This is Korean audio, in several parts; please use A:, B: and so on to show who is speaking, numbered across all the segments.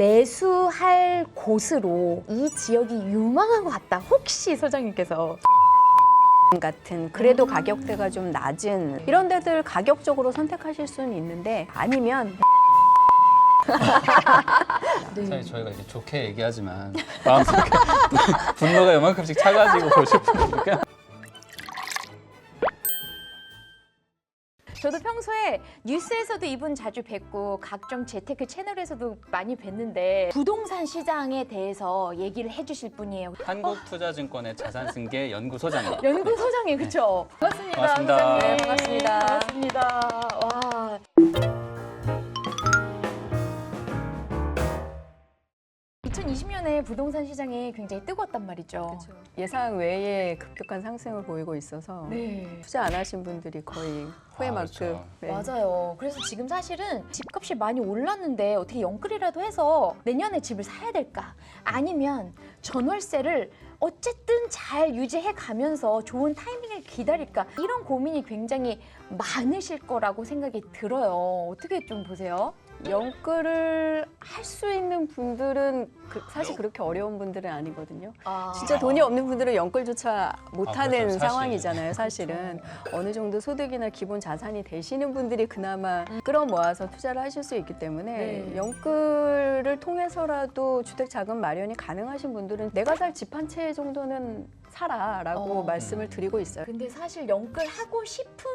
A: 매수할 곳으로 이 지역이 유망한 것 같다. 혹시 소장님께서 같은 그래도 가격대가 좀 낮은 이런 데들 가격적으로 선택하실 수는 있는데 아니면
B: 사실 저희가 이렇게 좋게 얘기하지만 마음속에 분노가 요만큼씩 차가지고 보실 분이니까.
A: 저도 평소에 뉴스에서도 이분 자주 뵙고 각종 재테크 채널에서도 많이 뵀는데 부동산 시장에 대해서 얘기를 해주실 분이에요.
B: 한국투자증권의 자산승계 연구소장님.
A: 연구소장님 그렇죠? 반갑습니다.
B: 반갑습니다.
A: 소장님.
B: 네,
A: 반갑습니다. 반갑습니다. 와. (2020년에) 부동산 시장이 굉장히 뜨거웠단 말이죠.
C: 그렇죠. 예상 외에 급격한 상승을 보이고 있어서
A: 네.
C: 투자 안 하신 분들이 거의 후회만큼
B: 그렇죠.
C: 네.
A: 맞아요. 그래서 지금 사실은 집값이 많이 올랐는데 어떻게 연끌이라도 해서 내년에 집을 사야 될까? 아니면 전월세를 어쨌든 잘 유지해 가면서 좋은 타이밍을 기다릴까? 이런 고민이 굉장히 많으실 거라고 생각이 들어요. 어떻게 좀 보세요?
C: 연끌을 할 수 있는 분들은 사실 그렇게 어려운 분들은 아니거든요.
A: 아,
C: 진짜 돈이 없는 분들은 연끌조차 못하는
B: 그렇죠, 사실.
C: 상황이잖아요. 사실은 어느 정도 소득이나 기본 자산이 되시는 분들이 그나마 끌어모아서 투자를 하실 수 있기 때문에
A: 네.
C: 연끌을 통해서라도 주택 자금 마련이 가능하신 분들은 내가 살 집 한 채 정도는 사라라고 말씀을 드리고 있어요.
A: 근데 사실 연끌 하고 싶은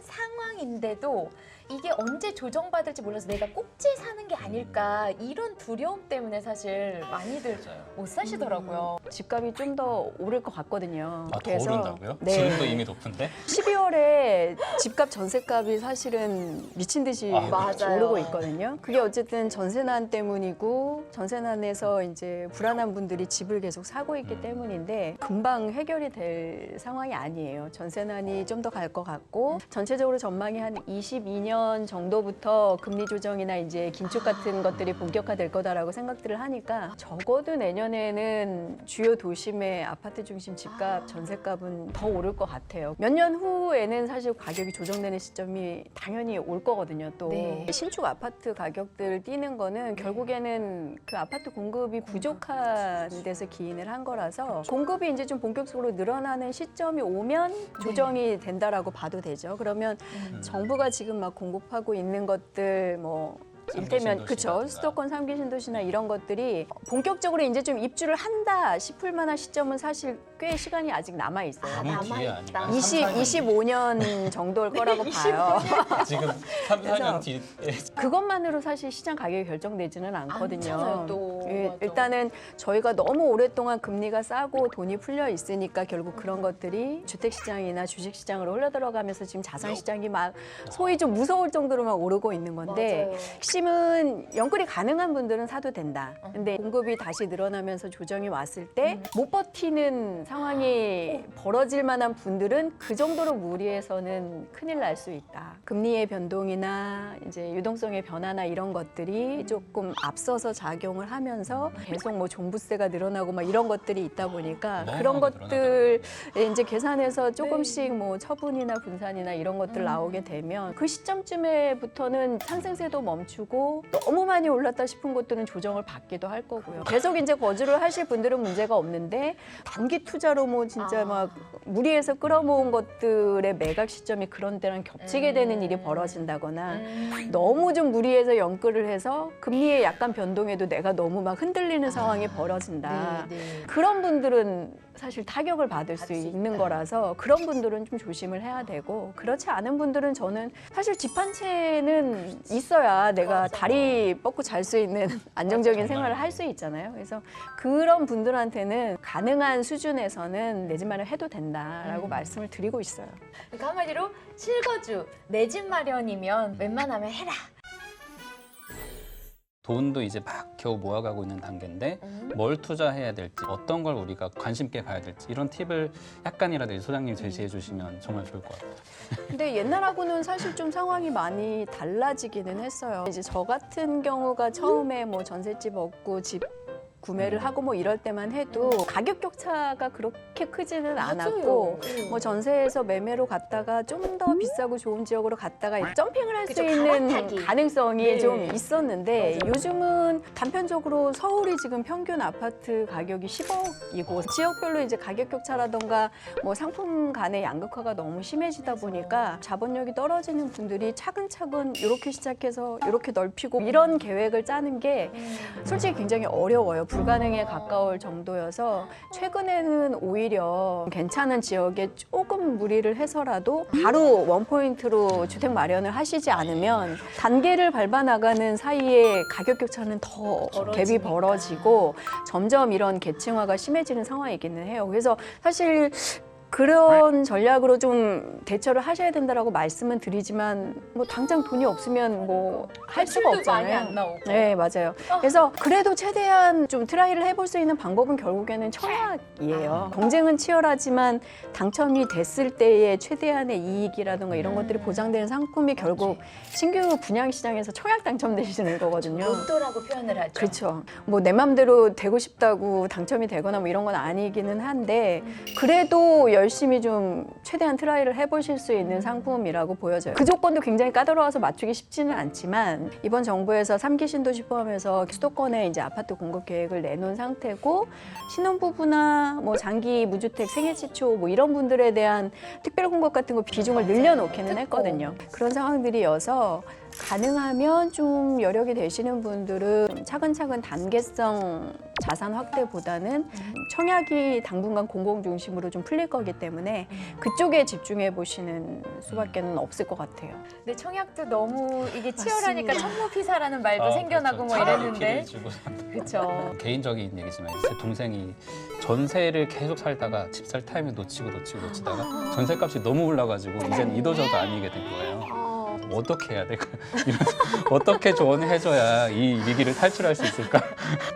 A: 상황인데도 이게 언제 조정받을지 몰라서 내가 꼭지 사는 게 아닐까 이런 두려움 때문에 사실 많이들
B: 맞아요.
A: 못 사시더라고요.
C: 집값이 좀 더 오를 것 같거든요.
B: 아, 더 오른다고요?
C: 네.
B: 지금도 이미 높은데?
C: 12월에 집값 전세값이 사실은 미친 듯이
A: 맞아요.
C: 오르고 있거든요. 그게 어쨌든 전세난 때문이고 전세난에서 이제 불안한 분들이 집을 계속 사고 있기 때문인데 금방 해결이 될 상황이 아니에요. 전세난이 좀 더 갈 것 같고 전체적으로 전망이 한 22년 정도부터 금리 조정이나 이제 긴축 같은 것들이 본격화될 거다라고 생각들을 하니까 적어도 내년에는 주요 도심의 아파트 중심 집값, 전세값은 더 오를 것 같아요. 몇 년 후에는 사실 가격이 조정되는 시점이 당연히 올 거거든요. 또
A: 네.
C: 신축 아파트 가격들 뛰는 거는 결국에는 그 아파트 공급이 부족한 데서 기인을 한 거라서 공급이 이제 좀 본격적으로 늘어나는 시점이 오면 조정이 된다라고 봐도 되죠. 그러면 정부가 지금 막 공급하고 있는 것들 뭐 일테면 그쵸
B: 신도시라든가.
C: 수도권 3기 신도시나 이런 것들이 본격적으로 이제 좀 입주를 한다 싶을 만한 시점은 사실 꽤 시간이 아직 남아 있어요.
B: 너무 뒤에
A: 남아있다.
B: 아닌가요?
C: 25년 정도일 거라고 봐요.
B: 지금 3, 4년
C: 그래서
B: 뒤에
C: 그것만으로 사실 시장 가격이 결정되지는 않거든요.
A: 않잖아요, 또.
C: 예,
A: 맞아.
C: 일단은 저희가 너무 오랫동안 금리가 싸고 돈이 풀려 있으니까 결국 그런 것들이 주택 시장이나 주식 시장으로 흘러 들어가면서 지금 자산 시장이 막 소위 좀 무서울 정도로 막 오르고 있는 건데
A: 맞아요.
C: 핵심은 연끌이 가능한 분들은 사도 된다. 근데 공급이 다시 늘어나면서 조정이 왔을 때 못 버티는 상황이 벌어질 만한 분들은 그 정도로 무리해서는 큰일 날 수 있다. 금리의 변동이나 이제 유동성의 변화나 이런 것들이 조금 앞서서 작용을 하면서 계속 뭐 종부세가 늘어나고 막 이런 것들이 있다 보니까 그런
B: 어마어마하게
C: 것들 이제 계산해서 조금씩 뭐 처분이나 분산이나 이런 것들 나오게 되면 그 시점쯤에부터는 상승세도 멈추고 너무 많이 올랐다 싶은 것들은 조정을 받기도 할 거고요. 계속 이제 거주를 하실 분들은 문제가 없는데 단기 투자로 뭐 진짜 막 무리해서 끌어모은 것들의 매각 시점이 그런 때랑 겹치게 되는 일이 벌어진다거나 너무 좀 무리해서 연끌을 해서 금리의 약간 변동에도 내가 너무 막 흔들리는 상황이 벌어진다.
A: 네.
C: 그런 분들은 사실 타격을 받을 수
A: 수
C: 있는
A: 있다.
C: 거라서 그런 분들은 좀 조심을 해야 되고 그렇지 않은 분들은 저는 사실 집 한 채는 있어야 내가 다리 뻗고 잘 수 있는 안정적인 생활을 할 수 있잖아요. 그래서 그런 분들한테는 가능한 수준에서는 내 집 마련 해도 된다라고 말씀을 드리고 있어요.
A: 그러니까 한마디로 실거주, 내 집 마련이면 웬만하면 해라.
B: 돈도 이제 막 겨우 모아가고 있는 단계인데 뭘 투자해야 될지 어떤 걸 우리가 관심 있게 봐야 될지 이런 팁을 약간이라도 이제 소장님 제시해 주시면 정말 좋을 것 같아요.
C: 근데 옛날하고는 사실 좀 상황이 많이 달라지기는 했어요. 이제 저 같은 경우가 처음에 뭐 전셋집 얻고 집 구매를 하고 뭐 이럴 때만 해도 가격 격차가 그렇게 크지는 않았고
A: 맞아요.
C: 뭐 전세에서 매매로 갔다가 좀 더 비싸고 좋은 지역으로 갔다가 점핑을 할 수
A: 그쵸,
C: 있는
A: 갈아타기.
C: 가능성이
A: 네.
C: 좀 있었는데
A: 맞아요.
C: 요즘은 단편적으로 서울이 지금 평균 아파트 가격이 10억이고 지역별로 이제 가격 격차라던가 뭐 상품 간의 양극화가 너무 심해지다 보니까 자본력이 떨어지는 분들이 차근차근 이렇게 시작해서 이렇게 넓히고 이런 계획을 짜는 게 솔직히 굉장히 어려워요. 불가능에 가까울 정도여서 최근에는 오히려 괜찮은 지역에 조금 무리를 해서라도 바로 원포인트로 주택 마련을 하시지 않으면 단계를 밟아 나가는 사이에 가격 격차는 더 갭이
A: 벌어지니까.
C: 벌어지고 점점 이런 계층화가 심해지는 상황이기는 해요. 그래서 사실 그런 전략으로 좀 대처를 하셔야 된다라고 말씀은 드리지만 뭐 당장 돈이 없으면 뭐 할 수가
A: 매출도 많이
C: 없잖아요.
A: 안 나오고.
C: 네, 맞아요. 그래서 그래도 최대한 좀 트라이를 해볼 수 있는 방법은 결국에는 청약이에요. 경쟁은 치열하지만 당첨이 됐을 때의 최대한의 이익이라든가 이런 것들이 보장되는 상품이 결국 신규 분양 시장에서 청약 당첨되시는 거거든요.
A: 로또라고 표현을 하죠.
C: 그렇죠. 뭐 내 맘대로 되고 싶다고 당첨이 되거나 뭐 이런 건 아니기는 한데 그래도 열심히 좀 최대한 트라이를 해보실 수 있는 상품이라고 보여져요. 그 조건도 굉장히 까다로워서 맞추기 쉽지는 않지만 이번 정부에서 3기 신도시 포함해서 수도권에 이제 아파트 공급 계획을 내놓은 상태고 신혼부부나 뭐 장기 무주택 생애지초 뭐 이런 분들에 대한 특별 공급 같은 거 비중을 늘려놓기는 했거든요. 그런 상황들이어서 가능하면 좀 여력이 되시는 분들은 차근차근 단계성 자산 확대보다는 청약이 당분간 공공 중심으로 좀 풀릴 거기 때문에 그쪽에 집중해 보시는 수밖에는 없을 것 같아요.
A: 근데 청약도 너무 이게 치열하니까
C: 맞습니다.
A: 천모피사라는 말도
B: 아,
A: 생겨나고
B: 그렇죠.
A: 뭐
B: 차라리
A: 이랬는데.
B: 피를 주고
A: 그렇죠.
B: 개인적인 얘기지만 제 동생이 전세를 계속 살다가 집 살 타이밍 놓치다가 전세값이 너무 올라가지고 이제는 이도저도 아니게 된 거예요. 어떻게 해야 될까? 이러면서 어떻게 조언해줘야 이 위기를 탈출할 수 있을까?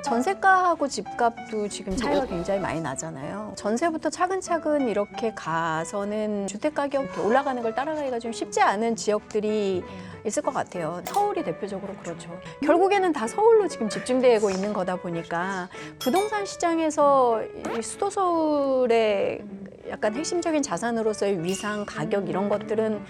C: 전세가하고 집값도 지금 차이가 굉장히 많이 나잖아요. 전세부터 차근차근 이렇게 가서는 주택 가격 올라가는 걸 따라가기가 좀 쉽지 않은 지역들이 있을 것 같아요. 서울이 대표적으로 그렇죠. 결국에는 다 서울로 지금 집중되고 있는 거다 보니까 부동산 시장에서 이 수도 서울의 약간 핵심적인 자산으로서의 위상, 가격 이런 것들은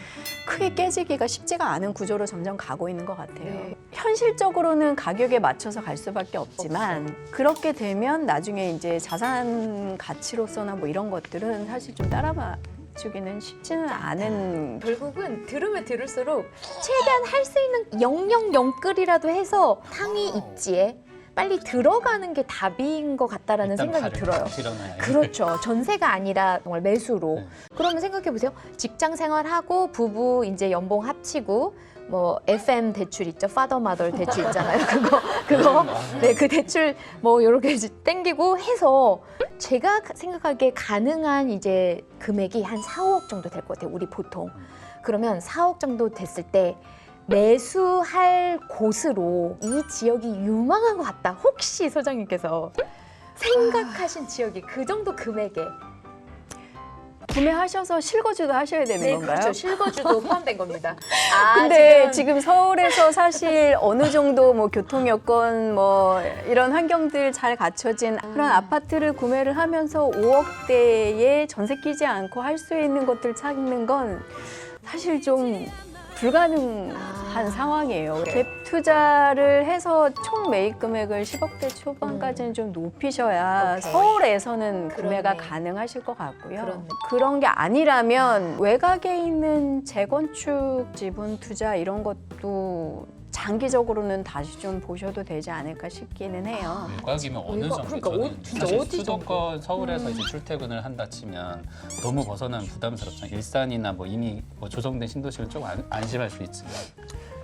C: 크게 깨지기가 쉽지가 않은 구조로 점점 가고 있는 것 같아요.
A: 네.
C: 현실적으로는 가격에 맞춰서 갈 수밖에 없지만 그렇게 되면 나중에 이제 자산 가치로서나 뭐 이런 것들은 사실 좀 따라주기는 쉽지는 않은
A: 결국은 들으면 들을수록 최대한 할 수 있는 영영영끌이라도 해서 상위 입지에 빨리 들어가는 게 답인 것 같다라는
B: 일단
A: 생각이
B: 발을
A: 들어요.
B: 들어놔야
A: 그렇죠. 전세가 아니라 정말 매수로.
B: 네.
A: 그러면 생각해 보세요. 직장 생활하고 부부 이제 연봉 합치고 뭐 FM 대출 있죠. 파더 마더 대출 있잖아요. 그거 네, 그 대출 뭐 요렇게 땡기고 해서 제가 생각하기에 가능한 이제 금액이 한 4, 5억 정도 될 것 같아요. 우리 보통. 그러면 4억 정도 됐을 때 매수할 곳으로 이 지역이 유망한 것 같다. 혹시 소장님께서 생각하신 지역이 그 정도 금액에
C: 구매하셔서 실거주도 하셔야 되는 건가요?
A: 그렇죠. 실거주도 포함된 겁니다.
C: 근데 지금 서울에서 사실 어느 정도 뭐 교통 여건 뭐 이런 환경들 잘 갖춰진 그런 아파트를 구매를 하면서 5억대에 전세 끼지 않고 할 수 있는 것들 찾는 건 사실 좀 불가능한 상황이에요. 갭 투자를 해서 총 매입 금액을 10억대 초반까지는 좀 높이셔야
A: 오케이.
C: 서울에서는 구매가
A: 그러네.
C: 가능하실 것 같고요.
A: 그렇네.
C: 그런 게 아니라면 외곽에 있는 재건축 지분 투자 이런 것도 장기적으로는 다시 좀 보셔도 되지 않을까 싶기는 해요.
B: 외곽이면 어느
A: 외곽,
B: 정도?
A: 그러니까
B: 저는
A: 진짜
B: 사실
A: 어디
B: 수도권 서울에서 이제 출퇴근을 한다 치면 너무 벗어나면 부담스럽잖아요. 일산이나 뭐 이미 뭐 조성된 신도시는 조금 안심할 수 있지만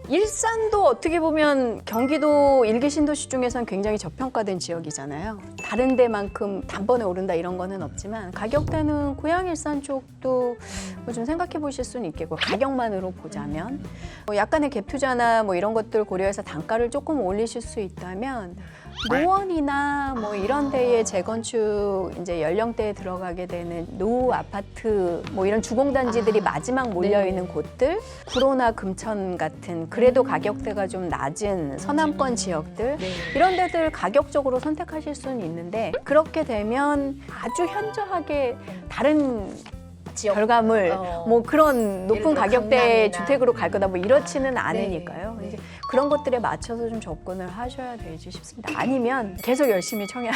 C: 일산도 어떻게 보면 경기도 일기 신도시 중에서는 굉장히 저평가된 지역이잖아요. 다른 데만큼 단번에 오른다 이런 거는 없지만 가격대는 고양 일산 쪽도 뭐 좀 생각해 보실 수는 있겠고 가격만으로 보자면 뭐 약간의 갭 투자나 뭐 이런 것들 고려해서 단가를 조금 올리실 수 있다면 노원이나 뭐 이런 데에 재건축 이제 연령대에 들어가게 되는 노후 아파트 뭐 이런 주공단지들이 마지막 몰려 있는 곳들, 구로나 금천 같은 그래도 가격대가 좀 낮은 서남권 지역들 이런 데들 가격적으로 선택하실 수는 있는데 그렇게 되면 아주 현저하게 다른
A: 지역.
C: 결과물 뭐 그런 높은
A: 예를 들어
C: 가격대의
A: 강남이나.
C: 주택으로 갈 거다 뭐 이렇지는 않으니까요.
A: 네.
C: 이제 그런 것들에 맞춰서 좀 접근을 하셔야 되지 싶습니다. 아니면 계속 열심히 청약.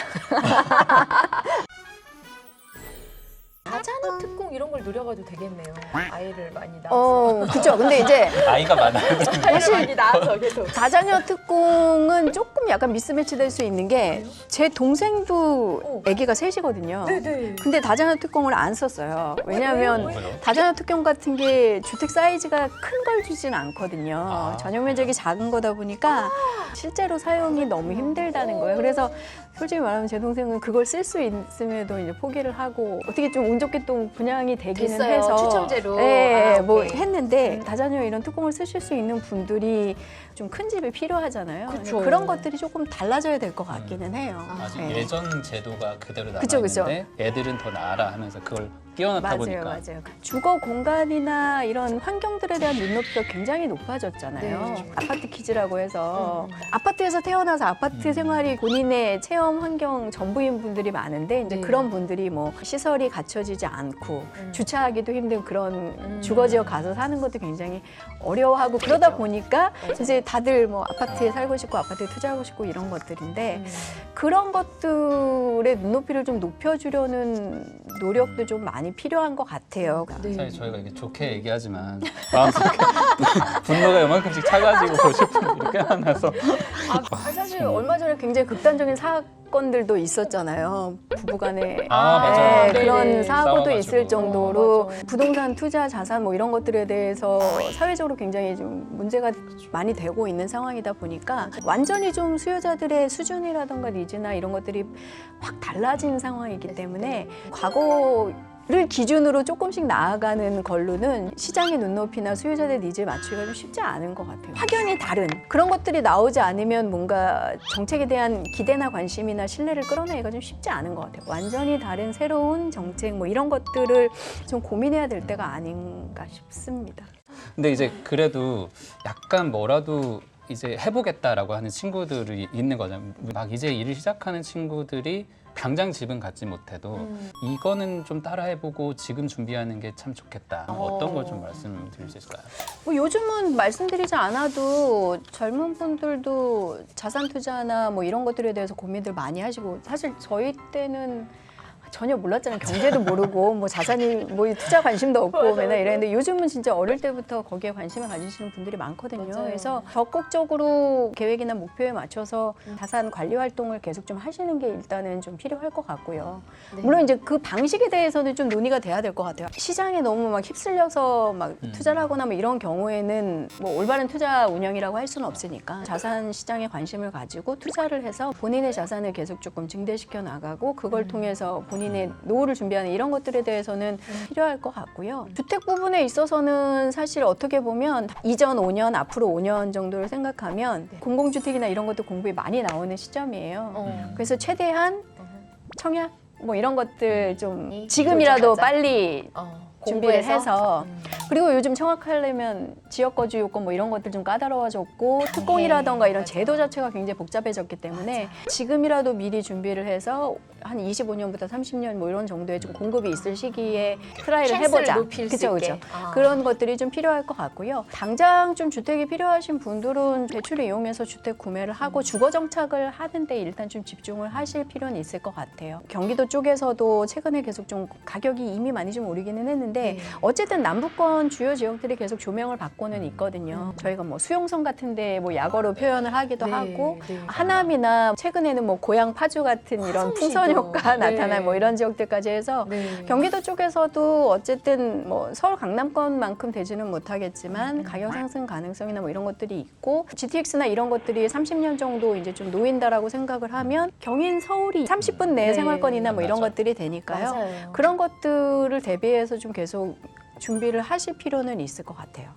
A: 다자녀 특공 이런 걸 노려봐도 되겠네요. 아이를 많이 낳아서.
C: 그죠. 근데 이제
B: 아이가 많아요.
A: 아이를 많이 낳아서 계속.
C: 다자녀 특공은 조금 약간 미스매치 될 수 있는 게 제 동생도 아기가 셋이거든요.
A: 네네.
C: 근데 다자녀 특공을 안 썼어요. 왜냐하면
B: 왜요?
C: 다자녀 특공 같은 게 주택 사이즈가 큰 걸 주진 않거든요.
B: 아.
C: 전용 면적이 작은 거다 보니까 실제로 사용이 너무 힘들다는 거예요. 그래서 솔직히 말하면 제 동생은 그걸 쓸 수 있음에도 이제 포기를 하고 어떻게 좀 운 좋게 또 분양이 되기는
A: 됐어요.
C: 해서
A: 추첨제로.
C: 네,
A: 아,
C: 뭐
A: 오케이.
C: 했는데 다자녀 이런 특공을 쓰실 수 있는 분들이 좀 큰 집이 필요하잖아요.
A: 그쵸.
C: 그런 것들이 조금 달라져야 될 것 같기는 해요.
B: 아직
C: 네.
B: 예전 제도가 그대로 남아
C: 그쵸, 그쵸.
B: 있는데 애들은 더 나아라 하면서 그걸 끼워넣다 보니까
C: 맞아요. 주거 공간이나 이런 환경들에 대한 눈높이가 굉장히 높아졌잖아요.
A: 네.
C: 아파트 키즈라고 해서 아파트에서 태어나서 아파트 생활이 본인의 체험 환경 전부인 분들이 많은데 이제
A: 네.
C: 그런 분들이 뭐 시설이 갖춰지지 않고 주차하기도 힘든 그런 주거 지역 가서 사는 것도 굉장히 어려워하고 그러다 보니까 이제 다들 뭐 아파트에 살고 싶고 아파트에 투자하고 싶고 이런 것들인데 그런 것들의 눈높이를 좀 높여주려는 노력도 좀 많이 필요한 것 같아요.
B: 사실 저희가 이게 좋게 얘기하지만 마음속에 분노가 요만큼씩 차가지고 싶은 일이 꽤 많아서
C: 사실 얼마 전에 굉장히 극단적인 사건들도 있었잖아요. 부부간에
B: 맞아요.
C: 그런
A: 네네.
C: 사고도
B: 싸워가지고.
C: 있을 정도로
A: 맞아.
C: 부동산 투자 자산 뭐 이런 것들에 대해서 사회적으로 굉장히 좀 문제가 많이 되고 있는 상황이다 보니까 완전히 좀 수요자들의 수준이라던가 니즈나 이런 것들이 확 달라진 상황이기 때문에 과거를 기준으로 조금씩 나아가는 걸로는 시장의 눈높이나 수요자들의 니즈에 맞추기가 좀 쉽지 않은 것 같아요. 확연히 다른 그런 것들이 나오지 않으면 뭔가 정책에 대한 기대나 관심이나 신뢰를 끌어내기가 좀 쉽지 않은 것 같아요. 완전히 다른 새로운 정책 뭐 이런 것들을 좀 고민해야 될 때가 아닌가 싶습니다.
B: 근데 이제 그래도 약간 뭐라도 이제 해보겠다라고 하는 친구들이 있는 거죠. 막 이제 일을 시작하는 친구들이 당장 집은 갖지 못해도 이거는 좀 따라해보고 지금 준비하는 게 참 좋겠다. 어떤 걸 좀 말씀드릴 수 있을까요?
C: 뭐 요즘은 말씀드리지 않아도 젊은 분들도 자산 투자나 뭐 이런 것들에 대해서 고민들 많이 하시고 사실 저희 때는 전혀 몰랐잖아요. 경제도 모르고 뭐 자산이 뭐 투자 관심도 없고 맨날 이랬는데 요즘은 진짜 어릴 때부터 거기에 관심을 가지시는 분들이 많거든요.
A: 맞아요.
C: 그래서 적극적으로 계획이나 목표에 맞춰서 자산 관리 활동을 계속 좀 하시는 게 일단은 좀 필요할 것 같고요.
A: 네.
C: 물론 이제 그 방식에 대해서는 좀 논의가 돼야 될 것 같아요. 시장에 너무 막 휩쓸려서 막 투자를 하거나 뭐 이런 경우에는 뭐 올바른 투자 운영이라고 할 수는 없으니까 자산 시장에 관심을 가지고 투자를 해서 본인의 자산을 계속 조금 증대시켜 나가고 그걸 통해서 본인의 노후를 준비하는 이런 것들에 대해서는 필요할 것 같고요. 주택 부분에 있어서는 사실 어떻게 보면 이전 5년, 앞으로 5년 정도를 생각하면 공공주택이나 이런 것도 공급이 많이 나오는 시점이에요. 그래서 최대한 청약 뭐 이런 것들 좀 지금이라도
A: 도착하자.
C: 빨리 준비를
A: 공부해서?
C: 해서 그리고 요즘 청약하려면 지역거주 요건 뭐 이런 것들 좀 까다로워졌고 특공이라던가 이런
A: 맞아.
C: 제도 자체가 굉장히 복잡해졌기 때문에 지금이라도 미리 준비를 해서 한 25년부터 30년 뭐 이런 정도의 좀 공급이 있을 시기에 트라이를
A: 찬스를
C: 해보자.
A: 높일 수
C: 그죠,
A: 있게.
C: 그죠.
A: 아.
C: 그런 것들이 좀 필요할 것 같고요. 당장 좀 주택이 필요하신 분들은 대출을 이용해서 주택 구매를 하고 주거 정착을 하는데 일단 좀 집중을 하실 필요는 있을 것 같아요. 경기도 쪽에서도 최근에 계속 좀 가격이 이미 많이 좀 오르기는 했는데
A: 네.
C: 어쨌든 남부권 주요 지역들이 계속 조명을 받고는 있거든요. 저희가 뭐 수용성 같은데 뭐 약어로 표현을 하기도
A: 네,
C: 하고
A: 네.
C: 하남이나 최근에는 뭐 고향 파주 같은 이런
A: 화성시도.
C: 풍선 효과
A: 네.
C: 나타날 뭐 이런 지역들까지 해서
A: 네.
C: 경기도 쪽에서도 어쨌든 뭐 서울 강남권만큼 되지는 못하겠지만 가격 상승 가능성이나 뭐 이런 것들이 있고 GTX나 이런 것들이 30년 정도 이제 좀 놓인다라고 생각을 하면 경인 서울이 30분 내
A: 네.
C: 생활권이나 뭐 이런
B: 맞아요.
C: 것들이 되니까요.
A: 맞아요.
C: 그런 것들을 대비해서 좀 계속 준비를 하실 필요는 있을 것 같아요.